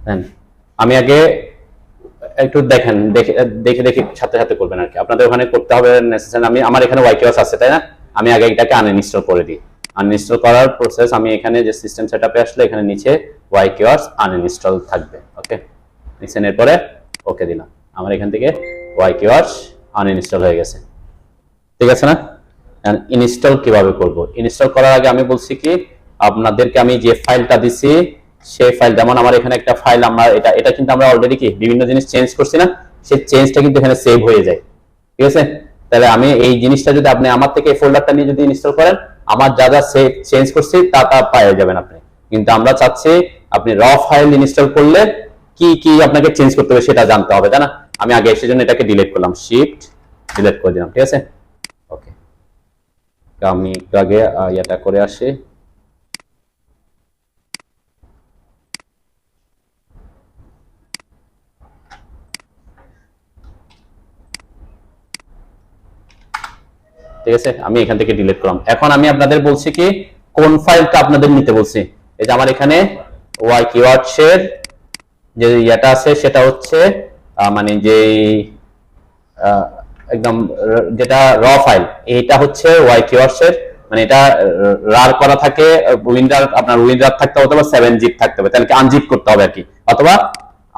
দেন আমি আগে একটু দেখেন, দেখে দেখে দেখে সাথে সাথে করবেন আর কি। আপনাদের ওখানে করতে হবে নেসেসারি। আমি আমার এখানে ওয়াইকিওস আছে, তাই না? আমি আগে এটাকে আনইনস্টল করে দিই। আনইনস্টল করার প্রসেস, আমি এখানে যে সিস্টেম সেটআপে আসলে এখানে নিচে ওয়াইকিওস আনইনস্টল থাকবে। ওকে, নিচে এরপরে ওকে দিলাম। আমার এখান থেকে ওয়াইকিওস আনইনস্টল হয়ে গেছে, ঠিক আছে না? ইনস্টল কিভাবে করব? ইনস্টল করার আগে আমি বলছি কি, আপনাদেরকে আমি যে ফাইলটা দিছি সেই ফাইল, যেমন আমার এখানে একটা ফাইল, আমরা এটা কিন্তু আমরা অলরেডি কি বিভিন্ন জিনিস চেঞ্জ করছি না, সেই চেঞ্জটা কিন্তু এখানে সেভ হয়ে যায়, ঠিক আছে? তাহলে আমি এই জিনিসটা যদি আপনি আমার থেকে এই ফোল্ডারটা নিয়ে যদি ইনস্টল করেন, আমার যা যা সেভ চেঞ্জ করছি তা পেয়ে যাবেন আপনি। কিন্তু আমরা চাচ্ছি আপনি র ফাইল ইনস্টল করলে কি কি আপনাকে চেঞ্জ করতে হবে সেটা জানতে হবে, তাই না? আমি আগে সেজন্য এটাকে ডিলিট করলাম, শিফট ডিলিট করে দিলাম, ঠিক আছে? ওকে, আমি আগে এটা করে আসি। ঠিক আছে, আমি এখান থেকে ডিলিট করলাম। এখন আমি আপনাদের বলছি কি কোন ফাইলটা আপনাদের নিতে বলছি। এই যে আমার এখানে ওয়াই কিওয়ার্ডস এর যে এটা আছে সেটা হচ্ছে মানে যে একদম যেটা র ফাইল, এটা হচ্ছে ওয়াই কিওয়ার্ডস এর, মানে এটা রার করা থাকে, উইন্ডার আপনার উইন্ডার থাকতে হবে অথবা 7 জিপ থাকতে হবে, তাহলে কি আনজিপ করতে হবে আর কি, অথবা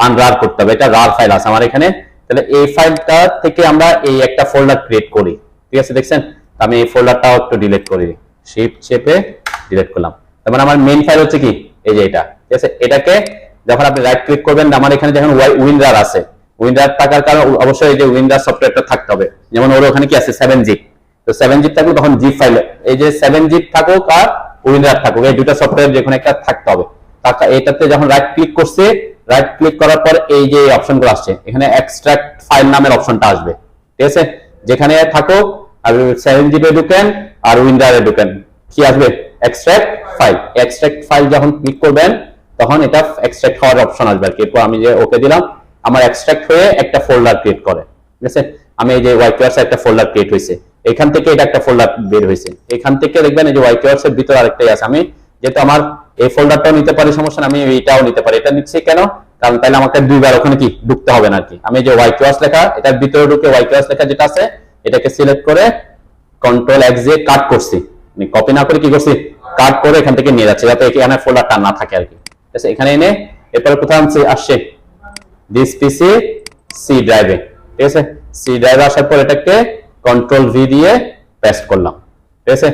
আনরার করতে হবে। এটা রার ফাইল আছে আমার এখানে। তাহলে এই ফাইলটা থেকে আমরা এই একটা ফোল্ডার ক্রিয়েট করি, ঠিক আছে? দেখছেন, আমি এই ফোল্ডারটাও একটু ডিলিট করি, শিফট চেপে ডিলিট করলাম। তার মানে আমার মেইন ফাইল হচ্ছে কি এই যে এটা, ঠিক আছে? এটাকে যখন আপনি রাইট ক্লিক করবেন, আমার এখানে যখন উইন্ডার আছে, উইন্ডার থাকার কারণে অবশ্যই এই যে উইন্ডার সফটওয়্যারটা থাকতে হবে। যেমন ওর ওখানে কি আছে 7 জিপ, তো 7 জিপ থাকলে তখন জিপ ফাইল, এই যে 7 জিপ থাকুক আর উইন্ডার থাকুক, এই দুটো সফটওয়্যার যে কোনো একটা থাকতে হবে। এটাতে যখন রাইট ক্লিক করছে, রাইট ক্লিক করার পর এই যে অপশনগুলো আসছে, এখানে এক্সট্রাক্ট ফাইল নামের অপশনটা আসবে, ঠিক আছে? যেখানে থাকুক, আর 7 জিপে ঢুকেন আর উইন্ডারে ঢুকেন, কি আসবে? Extract file. এক্সট্রাক্ট ফাইল যখন ক্লিক করবেন তখন এটা এক্সট্রাক্ট হওয়ার অপশন আসবে আর কি। এরপর আমি যে ওকে দিলাম, আমার এক্সট্রাক্ট হয়ে একটা ফোল্ডার ক্রিয়েট করে, ঠিক আছে? আমি এই যে ওয়াইকিওয়ার্স একটা ফোল্ডার ক্রিয়েট হয়েছে, এখান থেকে এটা একটা ফোল্ডার বের হয়েছে, এখান থেকে দেখবেন এই যে ওয়াইকিওয়ার্স এর ভিতরে আরেকটাই আছে। আমি যেহেতু আমার এই ফোল্ডারটাও নিতে পারি, সমস্যা না, আমি এইটাও নিতে পারি। এটা নিচ্ছি কেন? কারণ তাহলে আমাকে দুইবার ওখানে কি ঢুকতে হবে না আর কি। আমি যে ওয়াইকিওয়ার্স লেখা, এটার ভিতরে ঢুকে ওয়াইকিওয়ার্স লেখা যেটা আছে এটাকে সিলেক্ট করে কন্ট্রোল এক্স দিয়ে কাট করছি, কপি না করে কি করছি, কাট করে এখান থেকে নিয়ে যাচ্ছে, যাতে এখানে ফোল্ডারটা না থাকে আর কি, ঠিক আছে? এখানে এনে এরপরে কোথায় আসছে দিস পিসি সি ড্রাইভে, ঠিক আছে? সি ড্রাইভে আসার পর এটাকে কন্ট্রোল ভি দিয়ে পেস্ট করলাম, ঠিক আছে?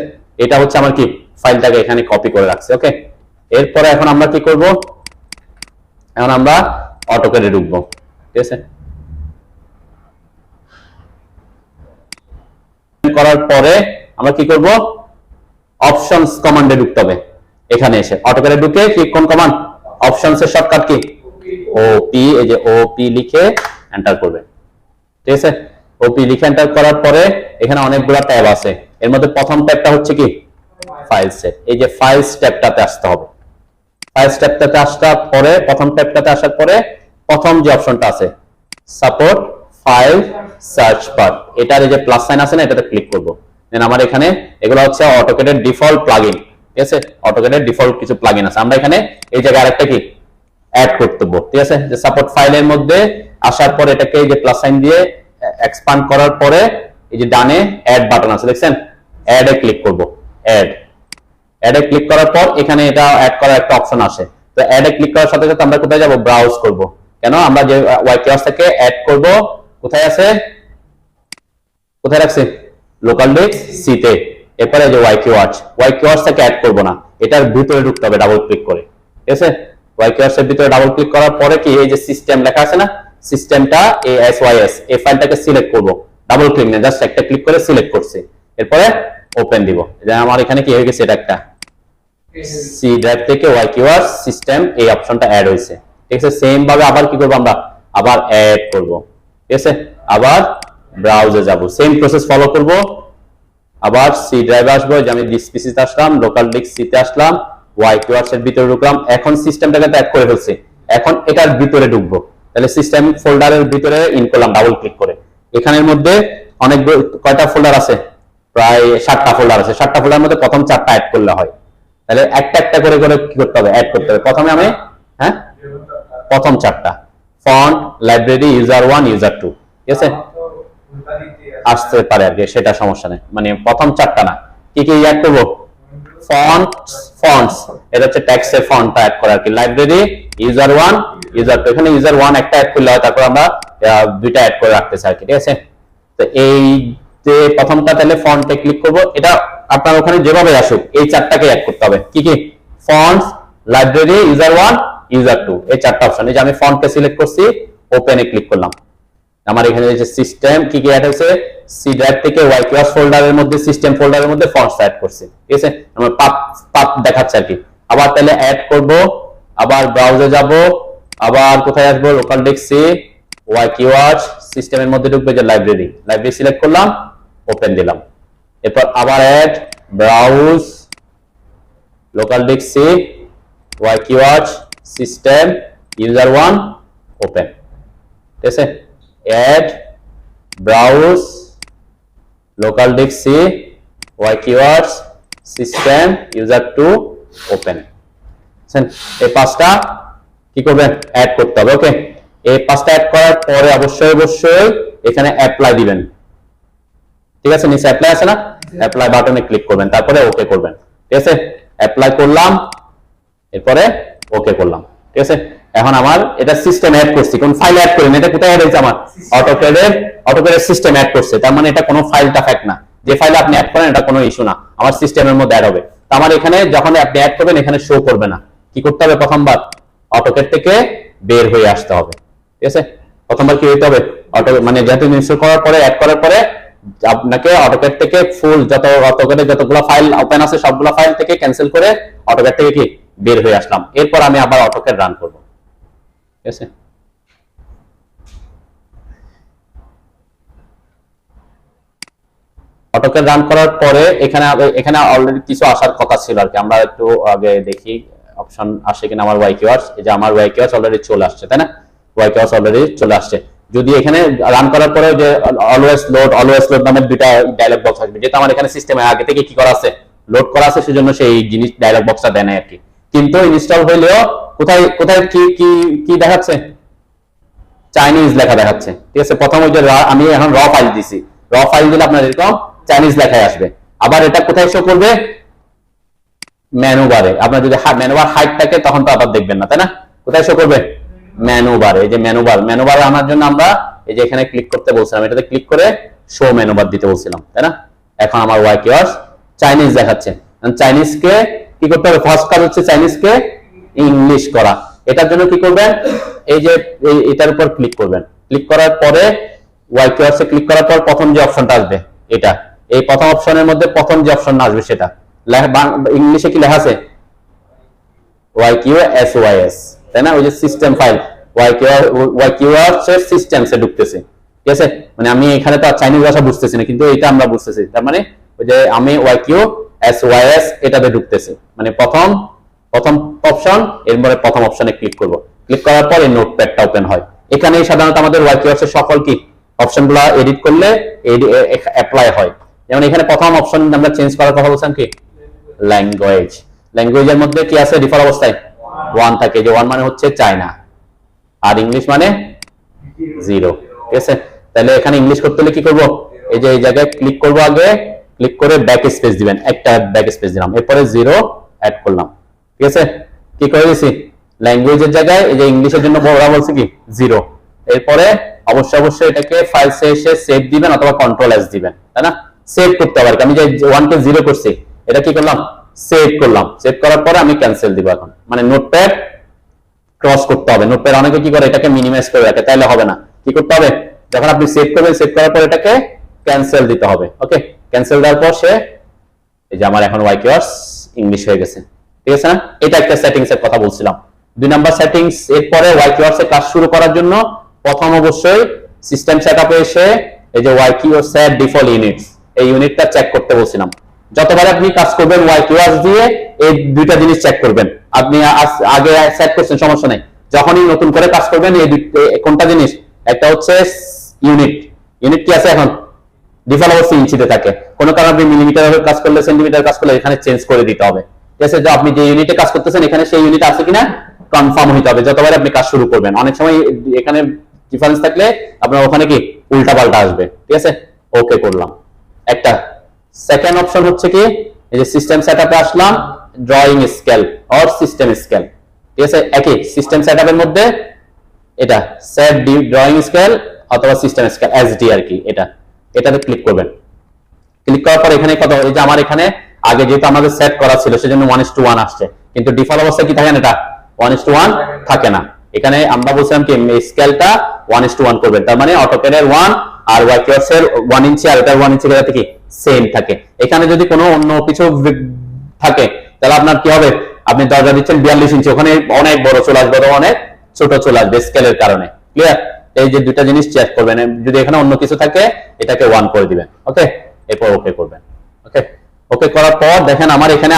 এটা হচ্ছে আমার কি ফাইলটাকে এখানে কপি করে রাখছে। ওকে, এরপরে এখন আমরা কি করব? এখন আমরা অটোক্যাডে ঢুকবো, ঠিক আছে? করার পরে আমরা কি করব? অপশনস কমান্ডে ঢুকতে হবে। এখানে এসে অটোক্যাডে ঢুকে কি কোন কমান্ড? অপশনস এর শর্টকাট কি ওপি, এই যে ওপি লিখে এন্টার করবে, ঠিক আছে? ওপি লিখে এন্টার করার পরে এখানে অনেকগুলো ট্যাব আছে, এর মধ্যে প্রথম ট্যাবটা হচ্ছে কি ফাইলস এর। এই যে ফাইলস ট্যাবটাতে আসতে হবে। ফাইলস ট্যাবটাতে আসার পরে, প্রথম ট্যাবটাতে আসার পরে প্রথম যে অপশনটা আছে সাপোর্ট ফাইল সার্চ বার, এটার এই যে প্লাস সাইন আছে না, এটাতে ক্লিক করব। দেন আমার এখানে এগুলো হচ্ছে অটোক্যাডের ডিফল্ট প্লাগইন, ঠিক আছে? অটোক্যাডের ডিফল্ট কিছু প্লাগইন আছে, আমরা এখানে এই জায়গায় আরেকটা কি অ্যাড করতে হবে, ঠিক আছে? যে সাপোর্ট ফাইলের মধ্যে আসার পর এটাকে এই যে প্লাস সাইন দিয়ে এক্সপ্যান্ড করার পরে এই যে ডানে অ্যাড বাটন আছে, দেখছেন? অ্যাড এ ক্লিক করব। অ্যাড এ ক্লিক করার পর এখানে এটা অ্যাড করার একটা অপশন আসে। তো অ্যাড এ ক্লিক করার সাথে সাথে আমরা কোথায় যাব? ব্রাউজ করব। কেন? আমরা যে ওয়াইকিওয়ার্স থেকে অ্যাড করব, কোথায় আছে, কোথায় রাখছে? লোকাল ডিস্ক সি তে। এরপরে যে ওয়াইকিওয়ার্স থেকে অ্যাড করব না, এটার ভিতরে ঢুকতে হবে ডাবল ক্লিক করে, ঠিক আছে? ওয়াইকিওয়ার্স এর ভিতরে ডাবল ক্লিক করার পরে কি এই যে সিস্টেম লেখা আছে না, সিস্টেমটা এএসওয়াইএস এই ফাইলটাকে সিলেক্ট করব। ডাবল ক্লিক না, জাস্ট একটা ক্লিক করে সিলেক্ট করছি, এরপরে ওপেন দিব। যে আমার এখানে কি হয়ে গেছে, এটা একটা সি ড্রাইভ থেকে ওয়াইকিওয়ার্স সিস্টেম এই অপশনটা অ্যাড হয়েছে, ঠিক আছে? সেম ভাবে আবার কি করব, আমরা আবার অ্যাড করব, ঠিক আছে? আবার ব্রাউজে যাব, সেম প্রসেস ফলো করব। আবার সি ড্রাইভে আসবো, যে আমি দিস পিসিতে আসলাম, লোকাল ডিস্ক সি তে আসলাম, ওয়াইকিওয়ার্স এর ভিতরে ঢুকলাম। এখন সিস্টেমটাকে অ্যাড করে ফেলছি, এখন এটার ভিতরে ঢুকবো। তাহলে সিস্টেম ফোল্ডারের ভিতরে ইন করলাম ডাবল ক্লিক করে। এখানের মধ্যে অনেক কয়টা ফোল্ডার আছে? প্রায় 7টা ফোল্ডার আছে। 7টা ফোল্ডারের মধ্যে প্রথম 4টা অ্যাড করলে হয়। তাহলে একটা একটা করে করে কি করতে হবে? অ্যাড করতে হবে। প্রথমে আমি প্রথম চারটা, ফন্ট, লাইব্রেরি, ইউজার 1, ইউজার 2, ঠিক আছে? আসতে পারে আর কি, সেটা সমস্যা নেই, মানে প্রথম চারটা না। কি কি অ্যাড করবো? ফন্টস, এটা হচ্ছে টেক্সটের ফন্টটা অ্যাড করা আর কি। লাইব্রেরি, ইউজার 1, ইউজার 2, এখানে ইউজার 1 একটা অ্যাড করলে হয়, তারপর আমরা দুইটা অ্যাড করে রাখতে চাই আর কি, ঠিক আছে? তো এই যে প্রথমটা, তাহলে ফন্টে ক্লিক করব, এটা আপনার ওখানে যেভাবে আসুক এই চারটাকে অ্যাড করতে হবে। কি কি? ফন্টস, লাইব্রেরি, ইউজার 1, ইউজার 2, এই চারটা অপশন। এই যে আমি ফন্টকে সিলেক্ট করছি, ওপেনে ক্লিক করলাম, আমার এখানে যে সিস্টেম কি কি অ্যাড হয়েছে, সি ড্রাইভ থেকে ওয়াইকিওয়াস ফোল্ডারের মধ্যে, সিস্টেম ফোল্ডারের মধ্যে ফন্টস অ্যাড করছি, ঠিক আছে? আমরা পাথ দেখাচ্ছে আর কি। আবার তাহলে অ্যাড করব, আবার ব্রাউজারে যাব, আবার কোথায় আসবো, লোকাল ডেস্ক সি, ওয়াইকিওয়াস, সিস্টেমের মধ্যে ঢুকবে যে লাইব্রেরি সিলেক্ট করলাম, ওপেন দিলাম। এরপর আবার add, browse, local disk C, ওয়াইকিওয়াস, সিস্টেম, ইউজার 1, ওপেন, ঠিক আছে? add, browse, local disk C, keywords, system, user 2, open. এই পাঁচটা কি করবেন? অ্যাড করতে হবে। ওকে, এই পাঁচটা অ্যাড করার পরে অবশ্যই এখানে অ্যাপ্লাই দিবেন, ঠিক আছে? নিচে অ্যাপ্লাই আছে না, অ্যাপ্লাই বাটনে ক্লিক করবেন, তারপরে ওকে করবেন, ঠিক আছে? অ্যাপ্লাই করলাম, এরপরে ওকে করলাম, ঠিক আছে? এখন আমার এটা সিস্টেম অ্যাড করছি, কোন ফাইল অ্যাড করিনি, এটা কোথায় অ্যাড হয়েছে? আমার অটোক্যাডের সিস্টেম অ্যাড করছে, তার মানে এটা কোনো ফাইলটা ফ্যাক্ট না, যে ফাইলে আপনি অ্যাড করেন এটা কোনো ইস্যু না, আমার সিস্টেমের মধ্যে অ্যাড হবে। তো আমার এখানে যখন আপনি অ্যাড করবেন এখানে শো করবে না, কি করতে হবে? প্রথমবার অটোক্যাড থেকে বের হয়ে আসতে হবে, ঠিক আছে? প্রথমবার কি হইতে হবে? মানে যেহেতু ইনস্টল করার পরে, অ্যাড করার পরে আপনাকে অটোক্যাড থেকে ফুল অটোক্যাডে যতগুলো ফাইল ওপেন আছে সবগুলো ফাইল থেকে ক্যান্সেল করে অটোক্যাড থেকে কি বের হয়ে আসলাম। এরপর আমি আবার অটোক্যাড রান করব, ঠিক আছে? অটোক্যাড রান করার পরে এখানে অলরেডি কিছু আসার কথা ছিল আর কি, আমরা একটু আগে দেখি অপশন আসে কিনা। আমার ওয়াইকিওয়ার্স, এই যে আমার ওয়াইকিওয়ার্স অলরেডি চলে আসছে, তাই না? ওয়াইকিওয়ার্স অলরেডি চলে আসছে। যদি এখানে রান করার পরে যে অলওয়েজ লোড নামের দুইটা ডায়লগ বক্স আসবে, যেটা আমার এখানে সিস্টেমে আগে থেকে কি করা আছে, লোড করা আছে, সেজন্য সেই জিনিস ডায়লগ বক্সটা দেয় না আর কি। কিন্তু ইনস্টল হইলেও কোথায় কোথায় কি কি কি দেখাচ্ছে? চাইনিজ লেখা দেখাচ্ছে, ঠিক আছে? প্রথম ওই যে আমি এখন র ফাইল দিছি, র ফাইল দিলে আপনার এরকম চাইনিজ লেখায় আসবে। আবার এটা কোথায় শো করবে? মেনু বারে। আপনার যদি মেনু বার হাইড থাকে তখন তো আবার দেখবেন না, তাই না? কোথায় শো করবে? মেনু বারে। এই যে মেনু বার আনার জন্য আমরা এই যে এখানে ক্লিক করতে বলছিলাম, এটাতে ক্লিক করে শো মেনু বার দিতে বলছিলাম, তাই না? এখন আমার ওয়াইকিওয়ার্স চাইনিজ দেখাচ্ছে। চাইনিজকে কি করতে হবে? ফার্স্ট কাজ হচ্ছে চাইনিজকে ইংলিশ করা। এটার জন্য কি করবেন? এই যে এটার উপর ক্লিক করবেন, ক্লিক করার পরে ওয়াইকিওয়ার্সে ক্লিক করার পর প্রথম যে অপশনটা আসবে এটা, এই প্রথম অপশনের মধ্যে প্রথম যে অপশন আসবে সেটা ইংলিশে কি লেখা আছে? YQSYS, তাই না? ওই যে সিস্টেম ফাইল YQSYS এর সিস্টেমসে ঢুকতেছে, ঠিক আছে? মানে আমি এখানে তো চাইনিজ ভাষা বুঝতেছি না, কিন্তু এটা আমরা বুঝতেছি। তার মানে ওই যে আমি YQSYS এটাতে ঢুকতেছি, মানে প্রথম অপশন, এরপরে প্রথম অপশনে ক্লিক করব। ক্লিক করার পর এই নোটপ্যাডটা ওপেন হয়। এখানেই সাধারণত আমাদের YQSYS এর সকল কি অপশনগুলো এডিট করলে অ্যাপ্লাই হয়। যেমন এখানে প্রথম অপশন আমরা চেঞ্জ করার কথা বলছিলাম কি? ল্যাঙ্গুয়েজের মধ্যে কি আছে ডিফল্ট অবস্থায়? 1 থাকে, যে 1 মানে হচ্ছে চায়না, আর ইংলিশ মানে 0, ঠিক আছে? তাহলে এখানে ইংলিশ করতে হলে কি করব? এই যে এই জায়গায় ক্লিক করব, আগে ক্লিক করে ব্যাক স্পেস দিবেন, একটা ব্যাক স্পেস দিলাম, এরপরে 0 অ্যাড করলাম, ঠিক আছে? কি করে দিছি? ল্যাঙ্গুয়েজের জায়গায় এই যে ইংলিশের জন্য বড়রা বলছে কি 0, এরপরে অবশ্যই এটাকে ফাইল শেষে সেভ দিবেন অথবা কন্ট্রোল এস দিবেন, তাই না? সেভ করতে হবে। আমি যে 1 কে 0 করছি, এটা কি করলাম? সেভ করলাম। সেভ করার পরে আমি ক্যান্সেল দিব। এখন মানে নোটপ্যাড ক্রস করতে হবে। নোটপ্যাড অনেকে কি করে? এটাকে মিনিমাইজ করে রাখে, তাইলে হবে না। কি করতে হবে? যখন আপনি সেভ করবেন, সেভ করার পর এটাকে ক্যান্সেল দিতে হবে। ওকে, ক্যান্সেল দেওয়ার পর সে এই যে আমার এখন ওয়াইকিওয়ার্স ইংলিশ হয়ে গেছে, ঠিক আছে না? এটা একটা সেটিংস এর কথা বলছিলাম। 2 নাম্বার সেটিংস, এরপরে ওয়াইকিওয়ার্স এর কাজ শুরু করার জন্য প্রথম অবশ্যই সিস্টেম সেটআপে এসে এই যে ওয়াইকিওয়ার্স সেট ডিফল্ট ইউনিটস, এই ইউনিটটা চেক করতে বলছিলাম। যতবার আপনি কাজ করবেন ওয়াইকিওয়ার্স দিয়ে এই দুইটা জিনিস চেক করবেন। আপনি আগে সেট করছেন, সমস্যা নেই। যখনই নতুন করে কাজ করবেন এই কোনটা জিনিস? একটা হচ্ছে ইউনিট কি আছে এখন? ডিফল্ট অবশ্যই ইঞ্চিতে থাকে। কোনো কারণে আপনি মিলিমিটারের কাজ করলে, সেন্টিমিটার কাজ করলে এখানে চেঞ্জ করে দিতে হবে, ঠিক আছে? যে আপনি যে ইউনিটে কাজ করতেছেন এখানে সেই ইউনিট আছে কিনা কনফার্ম হইতে হবে যতবার আপনি কাজ শুরু করবেন। অনেক সময় এখানে ডিফারেন্স থাকলে আপনার ওখানে কি উল্টা পাল্টা আসবে, ঠিক আছে। ওকে করলাম একটা। সেকেন্ড অপশন হচ্ছে কি, এই যে সিস্টেম সেটআপে আসলাম, drawing scale or system scale, ঠিক আছে। একই সিস্টেম সেটআপের মধ্যে এটা সেট ড্রয়িং স্কেল অথবা সিস্টেম স্কেল এসডি আর কি, এটাতে ক্লিক করবেন। ক্লিক করার পর এখানে কত, এই যে আমার এখানে আগে যেহেতু আমাদের সেট করা ছিল সেজন্য 1:1 আসছে, কিন্তু ডিফল্ট অবস্থায় কি থাকে না, এটা 1:1 থাকে না। এখানে আমরা বলছিলাম কি স্কেলটা 1:1 করবেন, তার মানে অটোক্যাডের 1 আর ওয়াইকিওয়ার্কস এর 1 ইঞ্চি আর এটার 1 ইঞ্চি যাতে কি সেম থাকে। এখানে যদি কোনো অন্য কিছু থাকে তাহলে আপনার কি হবে, আপনি দরজা দিচ্ছেন 42 ইঞ্চি, ওখানে অনেক বড় চলে আসবে, অনেক ছোট চলে আসবে স্কেলের কারণে। ক্লিয়ার? এই যে দুইটা জিনিস চেক করবেন, যদি এখানে অন্য কিছু থাকে এটাকে 1 করে দিবেন। ওকে, এরপর ওকে করবেন। ওকে, ওকে করার পর দেখেন আমার এখানে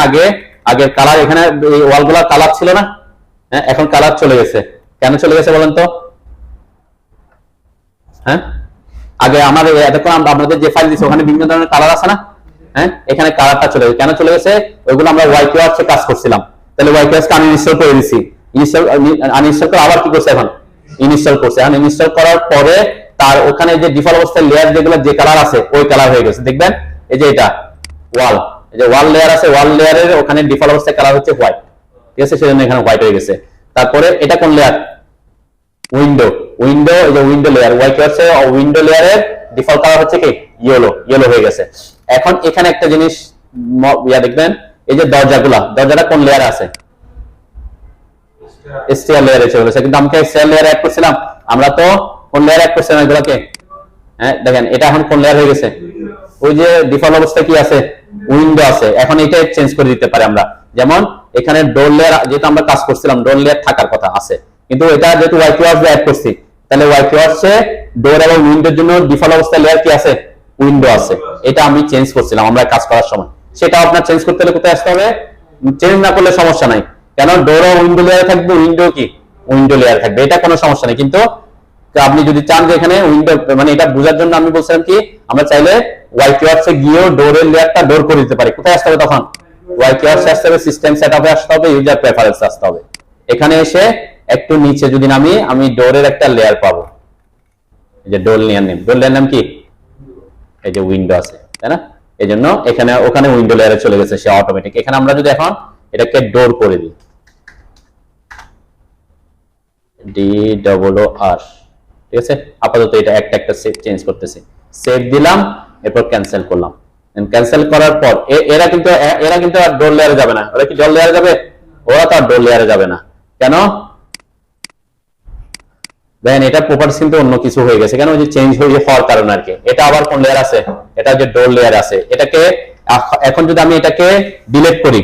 আগের কালার, এখানে এই ওয়ালগুলোর কালার ছিল না, হ্যাঁ এখন কালার চলে গেছে। কেন চলে গেছে বলেন তো? হ্যাঁ, আগে আমার এতক্ষণ আপনাদের যে ফাইল দিচ্ছে ওখানে বিভিন্ন ধরনের কালার আছে না, হ্যাঁ এখানে কালারটা চলে গেছে। কেন চলে গেছে? ওইগুলো আমরা ওয়াইকিওয়ার্কসে কাজ করছিলাম, তাহলে ওয়াইকিওয়ার্কসকে আনইনস্টল করে দিছি। আনইনস্টল করে আবার কি করছে, এখন ইনস্টল করছে। এখন ইনস্টল করার পরে তার ওখানে যে ডিফল্ট অবস্থায় লেয়ার যেগুলো যে কালার আছে ওই কালার হয়ে গেছে। দেখবেন এই যে এটা ওয়াল, এই যে ওয়াল লেয়ার আছে, ওয়াল লেয়ারের ওখানে ডিফল্ট অবস্থায় কালার হচ্ছে হোয়াইট, ঠিক আছে, সেজন্য এখানে হোয়াইট হয়ে গেছে। তারপরে এটা কোন লেয়ার? উইন্ডো, এই যে উইন্ডো লেয়ার, ওয়াইকিওয়ার্কস এর উইন্ডো লেয়ারের ডিফল্ট কালার হচ্ছে কি ইয়েলো হয়ে গেছে। এখন এখানে একটা জিনিস দেখবেন, এই যে দরজাটা কোন লেয়ারে আছে? স্টিয়ার লেয়ারে চলে গেছে, কিন্তু আমাকে স্টিয়ার লেয়ারে অ্যাড করছিলাম, আমরা তো কোন লেয়ারে অ্যাড করছিলাম এগুলোকে? হ্যাঁ দেখেন এটা এখন কোন লেয়ার হয়ে গেছে? ওই যে ডিফল্ট অবস্থায় কি আছে? উইন্ডো আছে। এখন এটা চেঞ্জ করে দিতে পারি আমরা, যেমন এখানে ডোর লেয়ার যেহেতু আমরা কাজ করছিলাম ডোর লেয়ার থাকার কথা আছে, কিন্তু এটা যেহেতু ওয়াইকিওয়ার্কস অ্যাড করছি, তাহলে ওয়াইকিওয়ার্কস এ ডোর এবং উইন্ডোর জন্য ডিফল্ট অবস্থায় লেয়ার কি আছে? উইন্ডো আছে। এটা আমি চেঞ্জ করছিলাম আমরা কাজ করার সময়। সেটা আপনার চেঞ্জ করতে হলে কোথায় আসতে হবে? চেঞ্জ না করলে সমস্যা নাই, কেন ডোর ও উইন্ডো লেয়ার থাকবে, উইন্ডো লেয়ার থাকবে, এটা কোনো সমস্যা নেই। কিন্তু আপনি যদি চান যে এখানে উইন্ডো, মানে এটা বোঝার জন্য আমি বলছিলাম কি আমরা চাইলে ওয়াইকিওয়ার্কস এ গিয়েও ডোরের লেয়ারটা ডোর করে দিতে পারি। কোথায় আসতে হবে তখন? ওয়াইকিওয়ার্কস আসতে হবে, সিস্টেম সেটআপে আসতে হবে, ইউজার প্রেফারেন্স আসতে হবে। এখানে এসে একটু নিচে যদি আমি ডোরের একটা লেয়ার পাবো, এই যে ডোর লেয়ার নেম কি? এই যে উইন্ডো আছে, তাই না? এই জন্য ওখানে উইন্ডো লেয়ারে চলে গেছে সে অটোমেটিক। এখানে আমরা যদি এখন এটাকে ডোর করে দিই, DOOR, ঠিক আছে। আপাতত এটা একটা চেঞ্জ করতেছি, সেভ দিলাম, এরপর ক্যান্সেল করলাম। ক্যান্সেল করার পর এরা কিন্তু আর ডোর লেয়ারে যাবে না। ওরা কি ডোর লেয়ারে যাবে? ওরা তো আর ডোর লেয়ারে যাবে না। কেন? দেখেন এটা প্রপার্টিস কিন্তু অন্য কিছু হয়ে গেছে, কেন? ওই যে চেঞ্জ হওয়ার কারণে আর কি। এটা আবার কোন লেয়ার আছে? এটা যে ডোর লেয়ার আছে, এটাকে এখন যদি আমি এটাকে ডিলিট করি,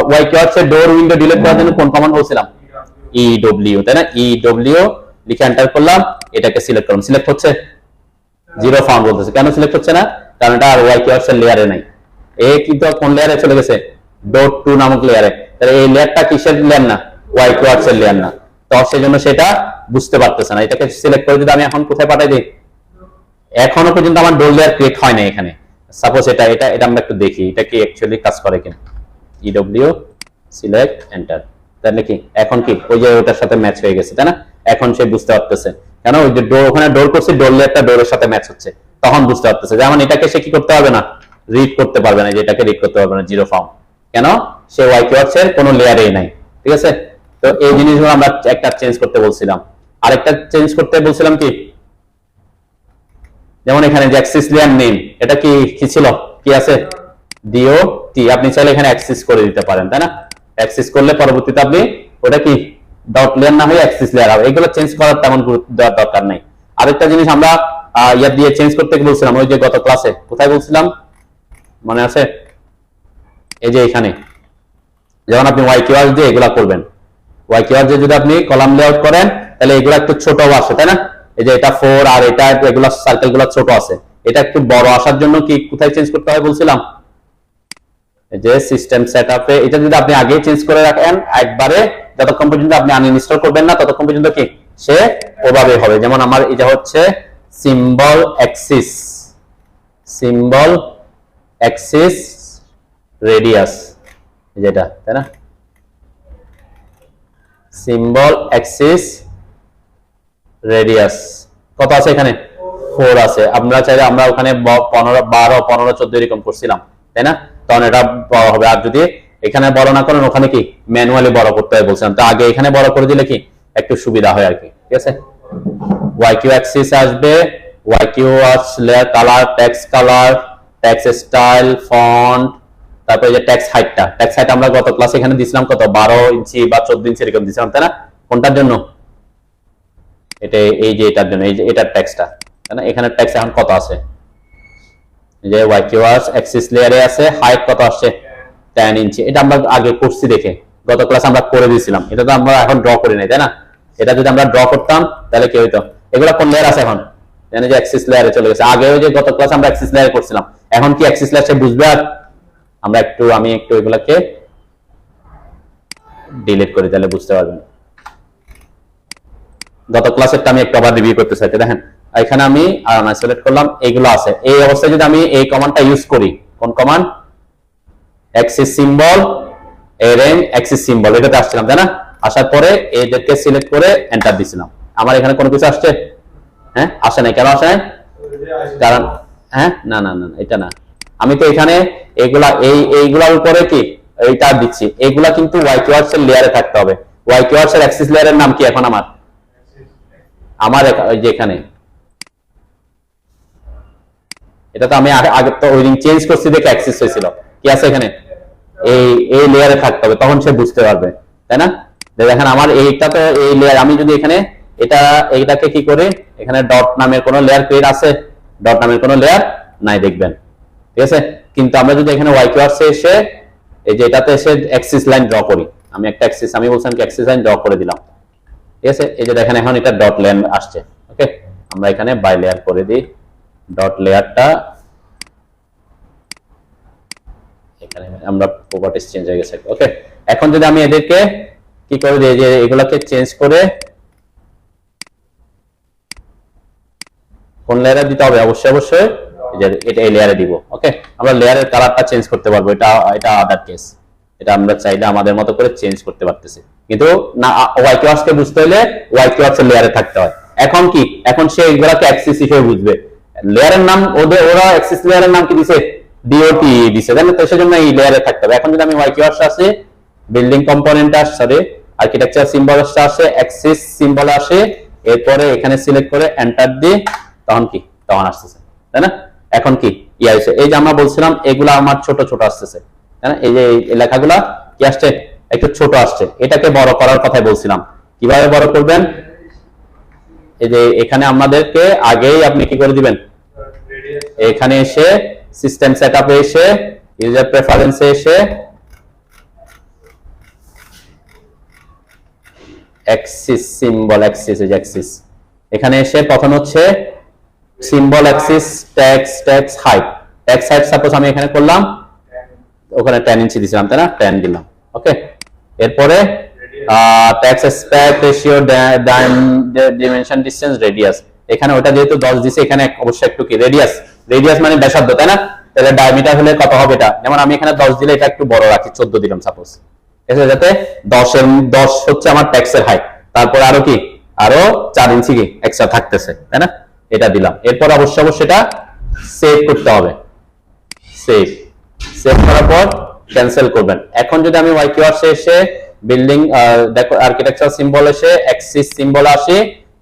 ওয়াইকিওয়ার্কস এর ডোর উইন্ডো ডিলিট করার জন্য কোন কমান্ড বলছিলাম? EW, তাই না? EW লিখে এন্টার করলাম, এটাকে সিলেক্ট করলাম, সিলেক্ট হচ্ছে? জিরো ফাউন্ড বলতেছে। কেন সিলেক্ট হচ্ছে না? কারণ এটা আর ওয়াইকিওয়ার্কস এর লেয়ারে নাই। কিন্তু কোন লেয়ারে চলে গেছে? ডট 2 নামক লেয়ারে। তাহলে এই লেয়ারটা কিসের লেয়ার না? ওয়াইকিওয়ার্কস এর লেয়ার না, তো সেজন্য সেটা বুঝতে পারতেছে না। এটাকে সিলেক্ট করে যদি আমি এখন কোথায় পাঠাই দিই, এখনো পর্যন্ত আমার ডোর লেয়ার ক্রিয়েট হয় না এখানে। সাপোজ এটা আমরা একটু দেখি এটা কি অ্যাকচুয়ালি কাজ করে কিনা। EW সিলেক্ট এন্টার, তাহলে কি এখন কি ওই যে ওটার সাথে ম্যাচ হয়ে গেছে, তাই না? এখন সে বুঝতে পারতেছে, কেন ওই যে ওখানে ডোর করছি, ডোর লেয়ারটা ডোরের সাথে ম্যাচ হচ্ছে, তখন বুঝতে পারতেছে। যেমন এটাকে সে কি করতে পারবে না? রিড করতে পারবে না, যে এটাকে রিড করতে পারবে না, জিরো ফাউন্ড। কেন? সে ওয়াইকিওয়ার্কস এর কোনো লেয়ারেই নাই, ঠিক আছে। তো এই জিনিসগুলো আমরা একটা চেঞ্জ করতে বলছিলাম। আরেকটা চেঞ্জ করতে বলছিলাম কি, যেমন এখানে যে অ্যাক্সেস লেয়ার নেম, এটা কি ছিল? কি আছে? DOT। আপনি চাইলে এখানে অ্যাক্সেস করে দিতে পারেন, তাই না? অ্যাক্সেস করলে পরবর্তীতে আপনি ওটা কি ডট লেয়ার না হয়ে অ্যাক্সেস লেয়ার হবে। এগুলো চেঞ্জ করার তেমন গুরুত্ব দেওয়ার দরকার নাই। আরেকটা জিনিস আমরা ইয়ার দিয়ে চেঞ্জ করতে বলছিলাম, ওই যে গত ক্লাসে কোথায় বলছিলাম মনে আছে? এই যে এখানে যখন আপনি ওয়াইকিওয়ার্কস দিয়ে এগুলা করবেন, ওয়াইকিওয়ার্কস দিয়ে যদি আপনি কলাম লেআউট করেন তাহলে এগুলো একটু ছোট আসে, তাই না? এই যে এটা 4 আর এটা এগুলো সার্কেল গুলো ছোট আছে, এটা একটু বড় আসার জন্য কি কোথায় চেঞ্জ করতে হয় বলছিলাম? এই যে সিস্টেম সেটআপে। এটা যদি আপনি আগে চেঞ্জ করে রাখেন একবারে, যতক্ষণ পর্যন্ত আপনি আনইনস্টল করবেন না ততক্ষণ পর্যন্ত কি সে ওভাবে হবে। যেমন আমার এটা হচ্ছে সিম্বল অ্যাক্সিস রেডিয়াস, যেটা, তাই না? সিম্বল অ্যাক্সিস রেডিয়াস কত আছে এখানে 4 আছে। আমরা চাইলে আমরা ওখানে 15 12 15 14 এরকম করছিলাম, তাই না? তখন এটা বড় হবে। আর যদি এখানে বড় না করেন ওখানে কি ম্যানুয়ালি বড় করতে হয় বলছিলাম, তো আগে এখানে বড় করে দিলে কি একটু সুবিধা হয় আর কি। ঠিক আছে, ওয়াই কিউ অ্যাক্সিস আসবে, Y Q layer colour, text style, font, তারপরে যে টেক্সট হাইট আমরা গত ক্লাসে এখানে দিছিলাম কত 12 ইঞ্চি বা 14 ইঞ্চি এরকম দিছিলাম, তাই না? কোনটার জন্য? এটা এই যে এটার জন্য, এই যে এটার টেক্সটটা, তাই না? এখানে টেক্সট এখন কত আছে? এই যে ওয়াই কিউ অ্যাক্সিস লেয়ারে আছে, হাইট কত আসছে 10 ইঞ্চি। এটা আমরা আগে করছি দেখে গত ক্লাসে আমরা করে দিয়েছিলাম, এটা তো আমরা এখন ড্র করি নাই, তাই না? এটা যদি আমরা ড্র করতাম তাহলে কি হইতো? এগুলো কোন লেয়ার আছে এখন? জানি যে অ্যাক্সিস লেয়ারে চলে গেছে। আগে ওই যে গত ক্লাসে আমরা অ্যাক্সিস লেয়ারে করছিলাম, এখন কি অ্যাক্সিস লেয়ার সে বুঝবে? আর আমি একটু এগুলাকে ডিলিট করি, তাহলে বুঝতে পারবেন। গত ক্লাসেরটা আমি একটু আবার রিভিউ করতে চাই। দেখেন এখানে আমি সিলেক্ট করলাম, এইগুলো আছে। এই অবস্থায় যদি আমি এই কমান্ডটা ইউজ করি, কোন command? Axis symbol arrange Axis symbol, এটাতে আসছিলাম, তাই না? আসার পরে এদেরকে সিলেক্ট করে এন্টার দিছিলাম। আমার এখানে কোনো কিছু আসছে? হ্যাঁ, আসে নাই। কেন আসে নাই? কারণ হ্যাঁ, না না না এটা না, আমি তো এখানে এইগুলার উপরে কি এইটা দিচ্ছি। এগুলা কিন্তু ওয়াই কিওয়ার্ডস এর লেয়ারে থাকতে হবে। ওয়াই কিওয়ার্ডস এর অ্যাক্সিস লেয়ারের নাম কি এখন? আমার ওই যে এখানে, এটা তো আমি আগে তো ওই দিন চেঞ্জ করছি দেখে অ্যাক্সিস হয়েছিল। কি আছে এখানে? এই লেয়ারে থাকতে হবে, তখন সে বুঝতে পারবে, তাই না? দেখেন আমার এইটা তো এই লেয়ার, আমি যদি এখানে এইটাকে কি করে, এখানে ডট নামের কোনো লেয়ার ক্রিয়েট আছে? ডট নামের কোনো লেয়ার নাই, দেখবেন। ঠিক আছে, কিন্তু আমরা যদি এখানে ওয়াই কিওয়ার্ডস এ এসে এই যে এটাতে এসে অ্যাক্সিস লাইন ড্র করি, আমি বলছিলাম কি অ্যাক্সিস লাইন ড্র করে দিলাম। ঠিক আছে, এই যে দেখেন এখন এটা ডট লাইন আসছে। ওকে, আমরা এখানে বাই লেয়ার করে দিই, ডট লেয়ারটা এখানে আমরা প্রপার্টিজ চেঞ্জ হয়ে গেছে। ওকে, এখন যদি আমি এদেরকে কি করে দিই, যে এগুলোকে চেঞ্জ করে কোন লেয়ারে দিতে হবে? অবশ্যই এটা এই লেয়ারে দিব। ওকে, আমরা লেয়ারের কালারটা চেঞ্জ করতে পারবো, এটা আদার কেস। এটা আমরা চাইলে আমাদের মতো করে চেঞ্জ করতে পারতেছি, কিন্তু না, ওয়াই কিওয়ার্ডস কে বুঝতে হলে ওয়াই কিওয়ার্ডস এর লেয়ারে থাকতে হয়। এখন কি, এখন সে এগুলাকে অ্যাক্সিস হিসেবে বুঝবে। লেয়ারের নাম ওরা অ্যাক্সিস লেয়ারের নাম কি দিছে? ডিওটি দিছে, তাই না? তো সেজন্য এই লেয়ারে থাকতে হবে। এখন যদি আমি ওয়াই কিওয়ার্ডস আসে, বিল্ডিং কম্পোনেন্ট আসে, আর্কিটেকচার সিম্বল আসে, অ্যাক্সিস সিম্বল আসে, এরপরে এখানে সিলেক্ট করে এন্টার দিই, তখন কি, তখন আসতেছে, তাই না? এখন কি হয়েছে? এই যে আমরা বলছিলাম এগুলা আমার ছোট ছোট আসতেছে, তাই না? এই যে এই লেখাগুলা কি আসছে? একটু ছোট আসছে। এটাকে বড় করার কথাই বলছিলাম। কিভাবে বড় করবেন? এই যে এখানে আমাদেরকে আগেই আপনি কি করে দিবেন, এখানে এসে সিস্টেম সেটআপে এসে ইউজার প্রেফারেন্সে এসে অ্যাক্সিস সিম্বল অ্যাক্সিস এখানে এসে প্রথম হচ্ছে symbol Axis text height suppose আমি এখানে করলাম, ওখানে 10 ইঞ্চি দিছিলাম, তাই না? 10 দিলাম। ওকে, এরপরে text aspect ratio, dimension, distance, radius. এখানে ওটা যেহেতু 10 দিছে, এখানে অবশ্যই একটু কি রেডিয়াস মানে ব্যাসার্ধ, তাই না? তাহলে ডায়ামিটার হলে কত হবে এটা? যেমন আমি এখানে 10 দিলে এটা একটু বড় রাখি, 14 দিলাম সাপোজ। ঠিক আছে, যাতে 10 হচ্ছে আমার টেক্সটের হাইট, তারপর আরো কি আরো 4 ইঞ্চি কি এক্সট্রা থাকতেছে, তাই না? এটা দিলাম। এরপর অবশ্যই এটা সেভ করতে হবে। সেভ করার পর ক্যান্সেল করবেন। এখন যদি আমি ওয়াই কিওয়ার্ডস এসে বিল্ডিং দেখো আর্কিটেকচার সিম্বল এসে অ্যাক্সিস সিম্বল আসে,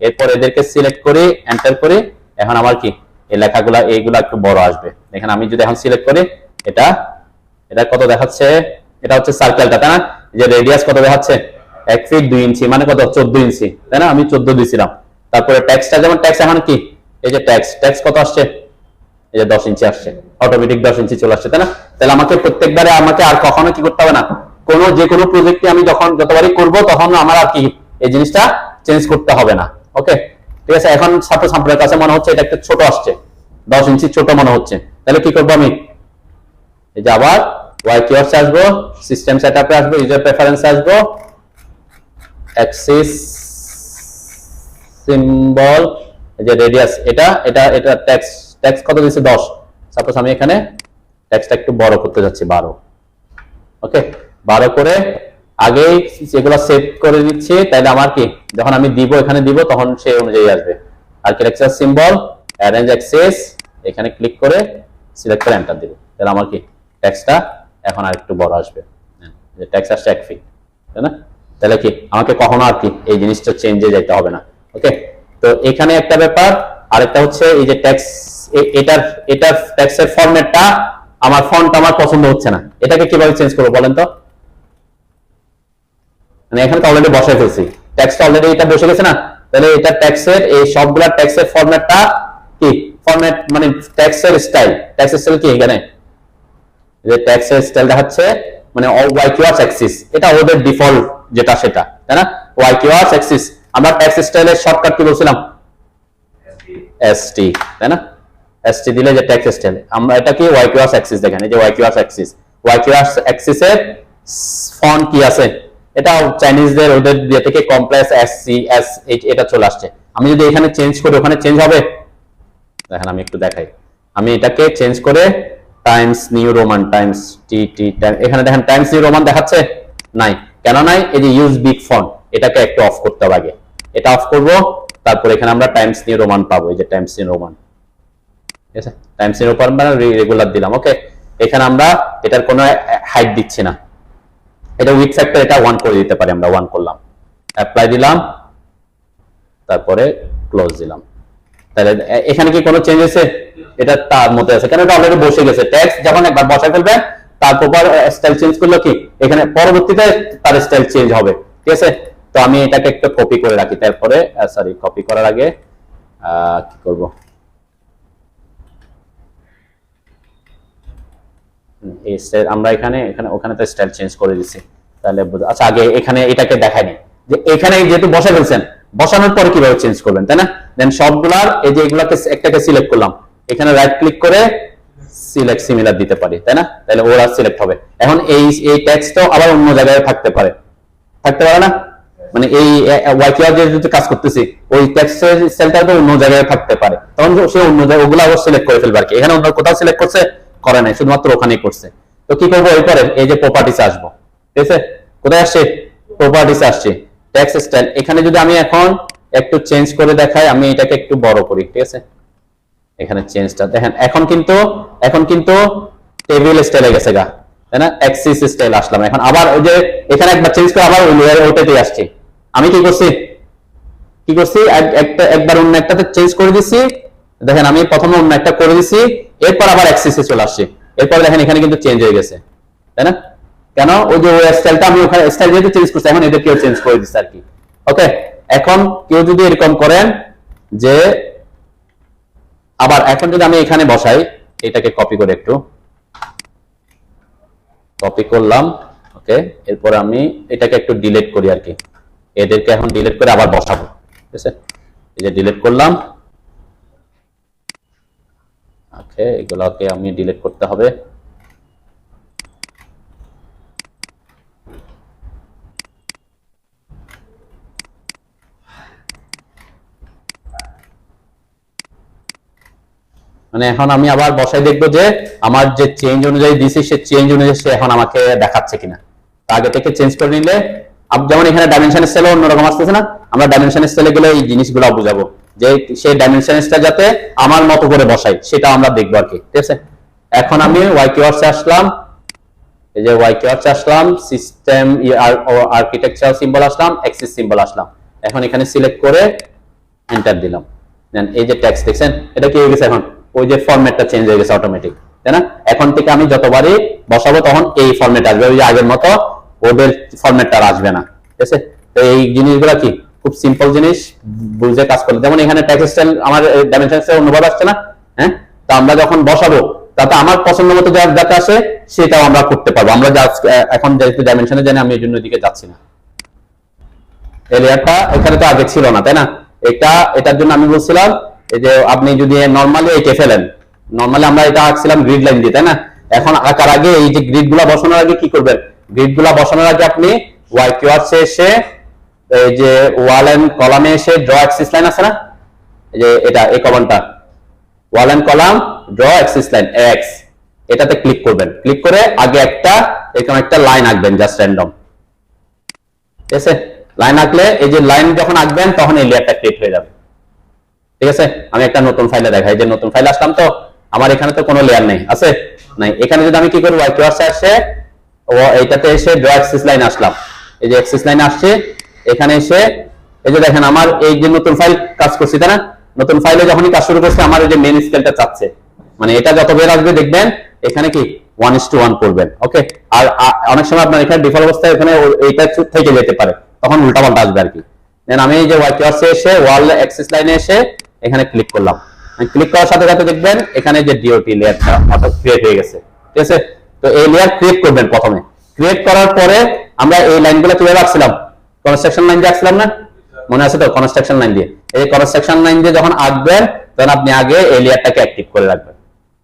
এরপর এদেরকে সিলেক্ট করি, এন্টার করি, এখন আমার কি এই লেখাগুলা এইগুলা একটু বড় আসবে। দেখেন আমি যদি এখন সিলেক্ট করি, এটা কত দেখাচ্ছে? এটা হচ্ছে সার্কেলটা, তাই না? যে রেডিয়াস কত দেখাচ্ছে? 1 ফিট 2 ইঞ্চি, মানে কত? 14 ইঞ্চি, তাই না? আমি 14 দিছিলাম। তারপরে টেক্সটটা, যেমন টেক্সট এখন কি এই যে টেক্সট কত আসছে? এই যে 10 ইঞ্চি আসছে, অটোমেটিক 10 ইঞ্চি চলে আসছে, তাই না? তাহলে আমাকে প্রত্যেকবারে আর কখনো কি করতে হবে না, যে কোনো প্রজেক্টে আমি যতবারই করব তখন আমার আর কি এই জিনিসটা চেঞ্জ করতে হবে না। ওকে, ঠিক আছে। এখন ছাত্র ছাত্রীদের কাছে মনে হচ্ছে এটা একটু ছোট আসছে, 10 ইঞ্চি ছোট মনে হচ্ছে, তাহলে কি করবো আমি? এই যে আবার ওয়াই কিওয়ার্ডস আসবো, সিস্টেম সেটআপে আসবো, ইউজার প্রেফারেন্সে আসবো, অ্যাক্সিস সিম্বল, এই যে রেডিয়াস, এটা টেক্সট কত দিয়েছে? 10। সাপোজ আমি এখানে টেক্সটটা একটু বড় করতে যাচ্ছি, 12। ওকে, 12 করে আগে যেগুলো সেভ করে দিচ্ছি, তাহলে আমার কি যখন আমি দিব এখানে দিব তখন সেই অনুযায়ী আসবে। আর্কিটেকচার সিম্বল, অ্যারেঞ্জ অ্যাক্সেস, এখানে ক্লিক করে সিলেক্ট করে এন্টার দিব, তাহলে আমার কি টেক্সটটা এখন আর একটু বড় আসবে, যে টেক্সট আসছে 1 ফিট, তাই না? তাহলে কি আমাকে কখনো আর কি এই জিনিসটা চেঞ্জে যেতে হবে না। ওকে, তো এখানে একটা ব্যাপার। আরেকটা হচ্ছে এই যে টেক্সট, এটার টেক্সটের ফরম্যাটটা আমার ফন্ট আমার পছন্দ হচ্ছে না, এটাকে কিভাবে চেঞ্জ করবো বলেন তো? মানে এখানে তো অলরেডি বসাই ফেলছি, টেক্সট অলরেডি এটা বসে গেছে না, তাহলে এটা টেক্সটের এই সবগুলা টেক্সটের ফরম্যাটটা কি, ফরম্যাট মানে টেক্সটের স্টাইল কি এখানে যে টেক্সটের স্টাইল দেখাচ্ছে মানে ওয়াই কিওয়ার্ডস অ্যাক্সিস, এটা ওদের ডিফল্ট যেটা সেটা, তাই না? ওয়াই কিওয়ার্ডস অ্যাক্সিস, আমরা টেক্সট স্টাইলের শর্টকাট কি বলছিলাম? এসটি, তাই না? এসটি দিলে যে টেক্সট স্টাইল, আমরা এটা কি ওয়াই কিওয়ার্ডস অ্যাক্সিস, দেখেন এই যে ওয়াই কিওয়ার্ডস অ্যাক্সিসের ফন্ট কি আছে, এটা চাইনিজদের ওদের দিয়ে থেকে কমপ্লেক্স এসসি এস এইচ এটা চলে আসছে। আমি যদি এখানে চেঞ্জ করি ওখানে চেঞ্জ হবে? দেখেন আমি একটু দেখাই, আমি এটাকে চেঞ্জ করে টাইমস নিউ রোমান টাইমস টি টি এখানে দেখেন টাইমস নিউ রোমান দেখাচ্ছে নাই, কেন নাই? এই যে ইউজ বিগ ফন্ট, এটাকে একটু অফ করতে হবে আগে, এটা অফ করব, তারপর এখানে আমরা টাইমস নিউ রোমান পাবো, এই যে টাইমস নিউ রোমান, ঠিক আছে? টাইমস নিউ রোমান মানে রেগুলার দিলাম। ওকে, এখানে আমরা এটার কোনো হাইট দিচ্ছি না, এটা উইথ ফ্যাক্টর এটা 1 করে দিতে পারি, আমরা 1 করলাম, অ্যাপ্লাই দিলাম, তারপরে ক্লোজ দিলাম। তাহলে এখানে কি কোনো চেঞ্জ আছে? এটা তার মধ্যে আছে, কেন এটা অলরেডি বসে গেছে। টেক্সট যখন একবার বসায় ফেলবেন তারপর স্টাইল চেঞ্জ করলে কি এখানে পরবর্তীতে তার স্টাইল চেঞ্জ হবে, ঠিক আছে? তো আমি এটাকে একটু কপি করে রাখি, তারপরে সরি কপি করার আগে কি করব, এই স্টাইল আমরা এখানে ওখানে তো স্টাইল চেঞ্জ করে দিছি, তাহলে আচ্ছা আগে এখানে এটাকে দেখাই নি যে এখানে যেহেতু বসা ফেলছেন, বসানোর পরে কিভাবে চেঞ্জ করবেন, তাই না? দেন সবগুলার এই যে এগুলাকে একটাকে সিলেক্ট করলাম, এখানে রাইট ক্লিক করে সিলেক্ট সিমিলার দিতে পারি, তাই না? তাহলে ওরা সিলেক্ট হবে। এখন এই টেক্সটও আবার অন্য জায়গায় থাকতে পারে না? মানে এই ওয়াই কিওয়ার্ড যে কাজ করতেছি ওই টেক্সটের সেলটা তো অন্য জায়গায় থাকতে পারে, তখন সে অন্য জায়গায় ওগুলো আবার সিলেক্ট করে ফেলবে আর কি। এখানে অন্য কোথাও সিলেক্ট করছে করে নাই, শুধুমাত্র ওখানেই করছে। তো কি করবো এরপরে? এই যে প্রপার্টিস আসবো, ঠিক আছে? কোথায় আসছে? প্রপার্টিস আসছে, টেক্সট স্টাইল। এখানে যদি আমি এখন একটু চেঞ্জ করে দেখাই, আমি এটাকে একটু বড় করি, ঠিক আছে? এখানে চেঞ্জটা দেখেন, এখন কিন্তু টেবিল স্টাইলে গেছে গা, তাই না? অ্যাক্সিস স্টাইল আসলাম, এখন আবার ওই যে এখানে একবার চেঞ্জ করে আবার ওটাতেই আসছে। আমি কি করছি একবার অন্য একটাতে চেঞ্জ করে দিছি, দেখেন আমি প্রথমে অন্য একটা করে দিছি, এরপর আবার অ্যাক্সিসে চলে আসছে, এরপর দেখেন এখানে কিন্তু চেঞ্জ হয়ে গেছে, তাই না? কেন? ওই যে স্টাইলটা আমি ওখানে স্টাইল যেহেতু চেঞ্জ করছি, এখন এদেরকেও চেঞ্জ করে দিচ্ছি আর কি। ওকে, এখন কেউ যদি এরকম করেন যে আবার এখন যদি আমি এখানে বসাই, এটাকে কপি করে একটু কপি করলাম, ওকে, এরপর আমি এটাকে একটু ডিলিট করি আর কি, এদেরকে এখন ডিলিট করে আবার বসাবো, ঠিক আছে? এই যে ডিলিট করলাম, ওকে, এগুলোকে আমি ডিলিট করতে হবে। মানে এখন আমি আবার বসাই দেখবো যে আমার যে চেঞ্জ অনুযায়ী দিছি সে চেঞ্জ অনুযায়ী সে এখন আমাকে দেখাচ্ছে কিনা। আগে থেকে চেঞ্জ করে নিলে, যেমন এখানে ডাইমেনশন স্টাইল অন্যরকম আসতেছে না, আমরা ডাইমেনশন স্টাইলে গেলে এই জিনিসগুলো বুঝাবো যে সেই ডাইমেনশন স্টাইল যাতে আমার মতো করে বসাই, সেটা আমরা দেখবো আর কি, ঠিক আছে? এখন আমি ওয়াই কিওয়ার্ডসে আসলাম, এই যে ওয়াই কিওয়ার্ডসে আসলাম, সিস্টেম আর্কিটেকচার সিম্বল আসলাম, অ্যাক্সিস সিম্বল আসলাম, এখন এখানে সিলেক্ট করে এন্টার দিলাম। দেন এই যে টেক্সট দেখছেন, এটা কি হয়ে গেছে? এখন ওই যে ফরম্যাটটা চেঞ্জ হয়ে গেছে অটোমেটিক, তাই না? এখন থেকে আমি যতবারই বসাবো তখন এই ফরম্যাট আসবে, ওই যে আগের মতো ওদের ফরম্যাটটা আসবে না, ঠিক আছে? তো এই জিনিসগুলো কি খুব সিম্পল জিনিস, বুঝে কাজ করলে। যেমন এখানে টেক্সট স্টাইল আমার ডাইমেনশন স্টাইল অন্যভাবে আসছে না, হ্যাঁ? তো আমরা যখন বসাবো তাতে আমার পছন্দ মতো যাতে আসে সেটাও আমরা করতে পারবো। আমরা এখন যেহেতু ডাইমেনশনে জানি, আমি এই জন্য এদিকে যাচ্ছি না। এই লেয়ারটা এখানে তো আগে ছিল না, তাই না? এটার জন্য আমি বলছিলাম এই যে আপনি যদি নরমালি এঁকে ফেলেন, নরমালি আমরা এটা আঁকছিলাম গ্রিড লাইন দিয়ে, তাই না? এখন আঁকার আগে এই যে গ্রিড গুলা বসানোর আগে কি করবেন? গ্রিড গুলা বসানোর আগে আপনি ওয়াই কিওয়ার্ডসে এসে এই যে ওয়াল এন্ড কলামে এসে ড্র অ্যাক্সিস লাইন আছে না, এই যে এটা এই কমান্ডটা wall and column draw axis line X, এটাতে ক্লিক করবেন। ক্লিক করে আগে এরকম একটা লাইন আঁকবেন, জাস্ট র্যান্ডম, ঠিক আছে? লাইন আঁকলে এই যে লাইন যখন আঁকবেন তখন এই লেয়ারটা ক্রিয়েট হয়ে যাবে। ঠিক আছে, আমি একটা নতুন ফাইলে দেখাই, যে নতুন ফাইল আসলাম তো আমার এখানে তো কোনো লেয়ার নেই, আছে নাই। এখানে যদি আমি কি করব, ওয়ার্কসে আসে এইটাতে এসে ড্র অ্যাক্সিস লাইন আসলাম, এই যে অ্যাক্সিস লাইন আসছে, এখানে এসে এই যে দেখেন আমার এই যে নতুন ফাইল কাজ করছি তাই না, নতুন ফাইলে যখনই কাজ শুরু করছে আমার এই যে মেইন স্কেলটা চাচ্ছে, মানে এটা যত বের আসবে দেখবেন এখানে কি 1:1 করবেন। ওকে, আর অনেক সময় আপনার এখানে ডিফল্ট অবস্থায় এখানে এইটা থেকে যেতে পারে, তখন উল্টাপাল্টা আসবে আর কি। দেন আমি এই যে ওয়ার্কসে এসে ওয়াল অ্যাক্সিস লাইনে এসে এখানে ক্লিক করলাম, ক্লিক করার সাথে সাথে দেখবেন এখানে যে ডিওটি লেয়ারটা অটো ক্রিয়েট হয়ে গেছে। ঠিক আছে, তো এই লেয়ার ক্রিয়েট করবেন প্রথমে। ক্রিয়েট করার পরে আমরা এই লাইনগুলো কিভাবে রাখছিলাম, কনস্ট্রাকশন লাইন দিয়ে রাখছিলাম না, মনে আছে তো? কনস্ট্রাকশন লাইন দিয়ে, এই কনস্ট্রাকশন লাইন দিয়ে যখন আঁকবেন তখন আপনি আগে এই লেয়ারটাকে অ্যাক্টিভ করে রাখবেন।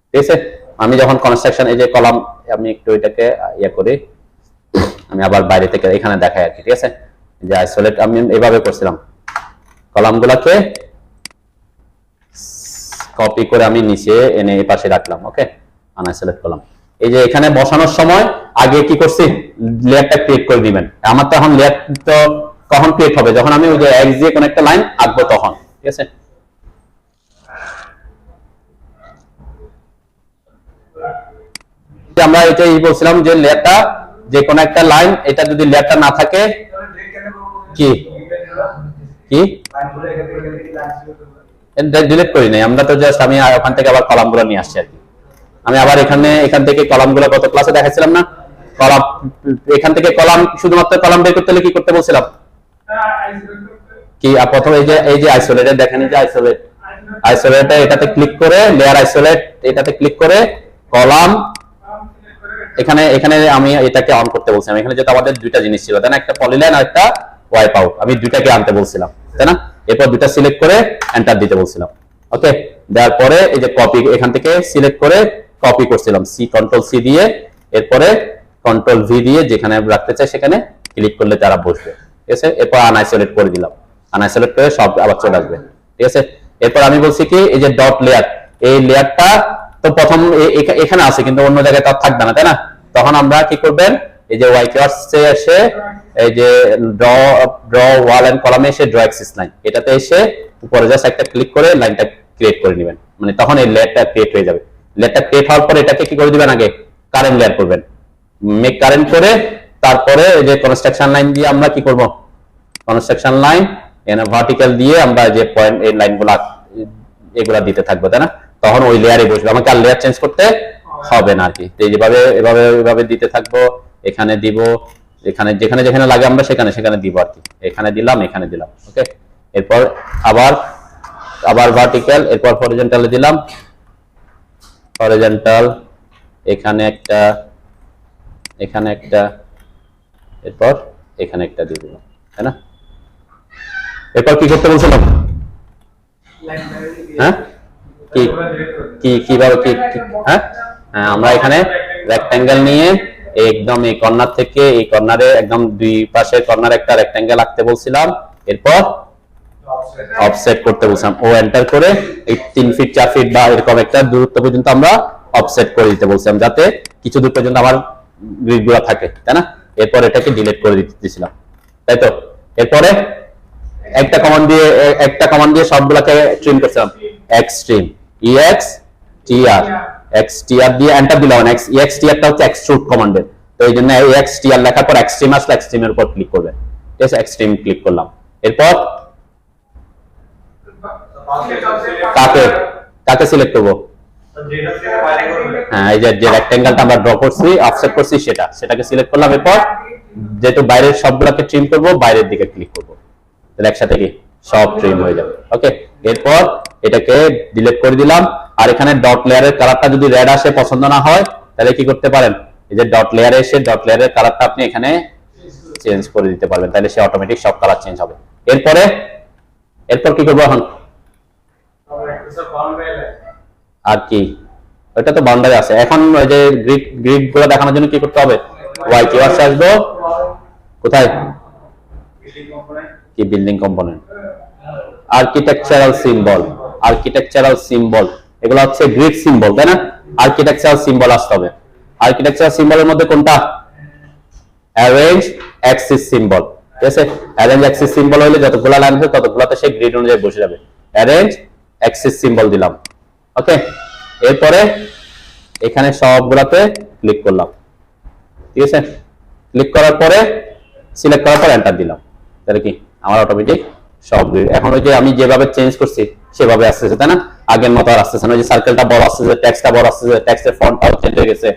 ঠিক আছে, আমি যখন কনস্ট্রাকশন এই যে কলাম, আমি একটু এটাকে ইয়ে করি, আমি আবার বাইরে থেকে এখানে দেখাই আর কি। ঠিক আছে, যে আইসোলেট আমি এভাবে করছিলাম, কলামগুলোকে কপি করে আমি নিচে এনে এই পাশে রাখলাম। ওকে, আনআইসোলেট করলাম। এই যে এখানে বসানোর সময় আগে কি করছি, লেয়ারটা ক্রিয়েট করে দিবেন। আমার তো এখন লেয়ার তো কখন ক্রিয়েট হবে, যখন আমি ওই যে এক্স দিয়ে কোন একটা লাইন আঁকবো তখন। ঠিক আছে, আমরা এটাই বলছিলাম যে লেয়ারটা যে কোন একটা লাইন, এটা যদি লেয়ারটা না থাকে কি কি ডিলিট করি নাই আমরা, তো জাস্ট আমি ওখান থেকে আবার কলামগুলো নিয়ে আসছি আর কি। আমি আবার এখান থেকে কলামগুলো গত ক্লাসে দেখাচ্ছিলাম না, কলাম এখান থেকে কলাম, শুধুমাত্র কলাম বের করতে হলে কি করতে বলছিলাম, কি প্রথমে এই যে আইসোলেটেড দেখেন, এই যে আইসোলেটে এটাতে ক্লিক করে, লেয়ার আইসোলেট এটাতে ক্লিক করে কলাম, এখানে আমি এটাকে অন করতে বলছিলাম। এখানে যেটা আমাদের দুইটা জিনিস ছিল তাই না, একটা পলিলাইন আর একটা ওয়াইপ আউট, আমি দুইটাকে আনতে বলছিলাম তাই না। এরপর দুইটা সিলেক্ট করে এন্টার দিতে বলছিলাম। ওকে, দেওয়ার পরে এই যে কপি, এখান থেকে সিলেক্ট করে কপি করছিলাম, কন্ট্রোল সি দিয়ে, এরপরে কন্ট্রোল ভি দিয়ে যেখানে রাখতে চাই সেখানে ক্লিক করলে তারা বসবে। ঠিক আছে, এরপর আনআইসোলেট করে দিলাম, আনআইসোলেট করে সব আবার চলে আসবে। ঠিক আছে, এরপর আমি বলছি কি, এই যে ডট লেয়ার, এই লেয়ারটা তো প্রথম এখানে আছে কিন্তু অন্য জায়গায় তার থাকবে না তাই না, তখন আমরা কি করবেন, এই যে ওয়াইকার্সে এসে এই যে ড্র ওয়াল এন্ড কলামে এসে ড্র অ্যাক্সিস লাইন, এটাতে এসে উপরে জাস্ট একটা ক্লিক করে লাইনটা ক্রিয়েট করে নেবেন, মানে তখন এই লেয়ারটা ক্রিয়েট হয়ে যাবে। লেয়ারটা ক্রিয়েট হওয়ার পরে এটাকে কি করে দিবেন, আগে কারেন্ট লেয়ার করবেন, মেক কারেন্ট করে তারপরে এই যে কনস্ট্রাকশন লাইন দিয়ে আমরা কি করব, কনস্ট্রাকশন লাইন এখানে ভার্টিক্যাল দিয়ে আমরা যে পয়েন্ট এই লাইনগুলো এগুলা দিতে থাকবো তাই না, তখন ওই লেয়ারে বসবে, আমাকে আর লেয়ার চেঞ্জ করতে হবে না আর কি। যেভাবে এভাবে দিতে থাকবো, এখানে দিব, এখানে যেখানে যেখানে লাগে আমরা সেখানে সেখানে দিব আর কি, এখানে দিলাম এখানে দিলাম। ওকে, এরপর আবার ভার্টিক্যাল, এরপর হরিজন্টালে দিলাম, হরিজন্টাল এখানে একটা, এখানে একটা, এরপর এখানে একটা দিয়ে দিলাম তাই না। এরপর কি করতে বলছিলাম, হ্যাঁ কিভাবে কি, হ্যাঁ আমরা এখানে রেক্ট্যাঙ্গেল নিয়ে একদম এই কর্নার থেকে এই কর্নারে একদম দুই পাশে কর্নার একটা রেক্ট্যাঙ্গেল আঁকতে বলছিলাম, এরপর অফসেট করতে বলছিলাম, ও এন্টার করে এই 3 ফিট 4 ফিট বা এরকম একটা দূরত্ব পর্যন্ত আমরা অফসেট করে দিতে বলছিলাম, যাতে কিছু দূর পর্যন্ত আমার গ্রিডগুলো থাকে তাই না। এরপর এটাকে ডিলিট করে দিতেছিলাম তাই তো। এরপরে একটা কমান্ড দিয়ে সবগুলোকে ট্রিম করছিলাম, এক্সট্রিম ex tr xtr দিয়ে এন্টার দিলাম, extr টা হচ্ছে এক্সট্রুড কমান্ডের, তো এই জন্য extr লেখার পর এক্সট্রিম আসলে এক্সট্রিমের উপর ক্লিক করবেন। ঠিক আছে, এক্সট্রিম ক্লিক করলাম। এরপর কাকে সিলেক্ট করব, হ্যাঁ এই যে রেক্ট্যাঙ্গেলটা আমরা ড্র করছি অফসেট করছি সেটাকে সিলেক্ট করলাম। এরপর যেহেতু বাইরের সবগুলোকে ট্রিম করব, বাইরের দিকে ক্লিক করব, তাহলে একসাথে কি সব ট্রিম হয়ে যাবে। ওকে, এরপর এটাকে ডিলিট করে দিলাম। আর এখানে ডট লেয়ারের কালারটা যদি রেড আসে পছন্দ না হয় তাহলে কি করতে পারেন, এই যে ডট লেয়ারে এসে ডট লেয়ারের কালারটা আপনি এখানে চেঞ্জ করে দিতে পারবেন, তাহলে সে অটোমেটিক সব কালার চেঞ্জ হবে। এরপর কি করবো এখন, আর কি ওইটা তো বাউন্ডারি আছে। এখন ওই যে গ্রিড গুলো দেখানোর জন্য কি করতে হবে, ওয়াই কিওয়ার্ডে আসবো, কোথায় কি বিল্ডিং কম্পোনেন্ট, আর্কিটেকচারাল সিম্বল, এগুলো হচ্ছে গ্রিড সিম্বল তাই না, আর্কিটেকচারাল সিম্বল আসতে হবে। আর্কিটেকচারাল সিম্বলের মধ্যে কোনটা, অ্যারেঞ্জ অ্যাক্সিস সিম্বল, ঠিক আছে। অ্যারেঞ্জ অ্যাক্সিস সিম্বল হলে যতগুলো লাইন আছে ততগুলোতে সেই গ্রিড অনুযায়ী বসে যাবে। অ্যারেঞ্জ অ্যাক্সিস সিম্বল দিলাম, ওকে। এরপরে এখানে সবগুলাতে ক্লিক করলাম, ঠিক আছে। ক্লিক করার পরে সিলেক্ট করার পর এন্টার দিলাম, তাহলে কি আমার অটোমেটিক সব গ্রিড এখন ওই যে আমি যেভাবে চেঞ্জ করছি সেভাবে আসতেছে, তাই না? আগের মতো আর আসতেছে না, ওই যে সার্কেলটা বড় আসতেছে, টেক্সটটা বড় আসতেছে, টেক্সটের ফন্টটাও চেঞ্জ হয়ে গেছে,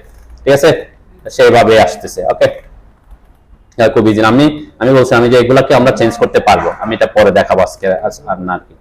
ঠিক আছে, সেইভাবে আসতেছে, ওকে। খুব ইজি। আমি বলছি আমি যে এগুলাকে আমরা চেঞ্জ করতে পারবো, আমি এটা পরে দেখাবো আজকে আর না আর কি।